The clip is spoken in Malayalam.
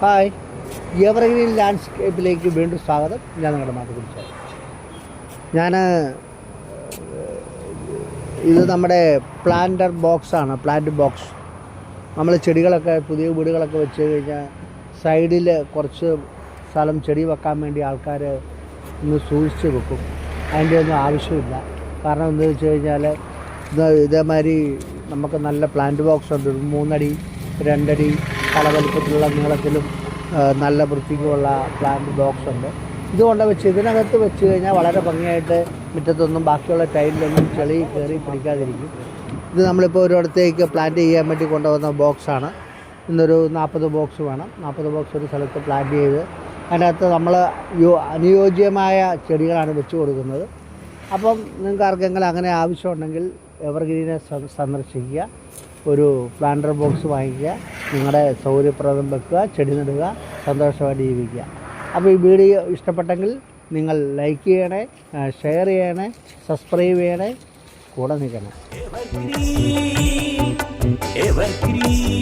ഹായ്, എവർഗ്രീൻ ലാൻഡ്സ്കേപ്പിലേക്ക് വീണ്ടും സ്വാഗതം. ഞാൻ നിങ്ങളുടെ മാതൃകുറിച്ച്. ഇത് നമ്മുടെ പ്ലാന്റ് ബോക്സ്. നമ്മൾ ചെടികളൊക്കെ പുതിയ വീടുകളൊക്കെ വെച്ച് കഴിഞ്ഞാൽ സൈഡിൽ കുറച്ച് സ്ഥലം ചെടി വെക്കാൻ വേണ്ടി ആൾക്കാർ ഒന്ന് സൂക്ഷിച്ച് വെക്കും. അതിൻ്റെ ഒന്നും ആവശ്യമില്ല. കാരണം എന്താണെന്ന് വെച്ച് കഴിഞ്ഞാൽ ഇതേമാതിരി നമുക്ക് നല്ല പ്ലാന്റ് ബോക്സ് ഉണ്ട്. 3 അടി 2 അടി പല വലിപ്പത്തിലുള്ള നീളത്തിലും നല്ല വൃത്തിക്കുള്ള പ്ലാന്റ് ബോക്സ് ഉണ്ട്. ഇതുകൊണ്ട് ഇതിനകത്ത് വെച്ച് കഴിഞ്ഞാൽ വളരെ ഭംഗിയായിട്ട് മുറ്റത്തൊന്നും ബാക്കിയുള്ള ടൈലിലൊന്നും ചെളി കയറി പിടിക്കാതിരിക്കും. ഇത് നമ്മളിപ്പോൾ ഒരിടത്തേക്ക് പ്ലാന്റ് ചെയ്യാൻ വേണ്ടി കൊണ്ടുവന്ന ബോക്സാണ്. ഇന്നൊരു 40 ബോക്സ് വേണം. 40 ബോക്സ് ഒരു സ്ഥലത്ത് പ്ലാന്റ് ചെയ്ത് അതിനകത്ത് നമ്മൾ അനുയോജ്യമായ ചെടികളാണ് വെച്ച് കൊടുക്കുന്നത്. അപ്പം നിങ്ങൾക്ക് ആർക്കെങ്കിലും അങ്ങനെ ആവശ്യമുണ്ടെങ്കിൽ എവർഗ്രീനെ സന്ദർശിക്കുക. ഒരു പ്ലാന്റർ ബോക്സ് വാങ്ങിക്കുക, നിങ്ങളുടെ സൗകര്യപ്രദം വെക്കുക, ചെടി നടുക, സന്തോഷമായിട്ട് ജീവിക്കുക. അപ്പോൾ ഈ വീഡിയോ ഇഷ്ടപ്പെട്ടെങ്കിൽ നിങ്ങൾ ലൈക്ക് ചെയ്യണേ, ഷെയർ ചെയ്യണേ, സബ്സ്ക്രൈബ് ചെയ്യണേ, കൂടെ നിൽക്കണം. Evergreen.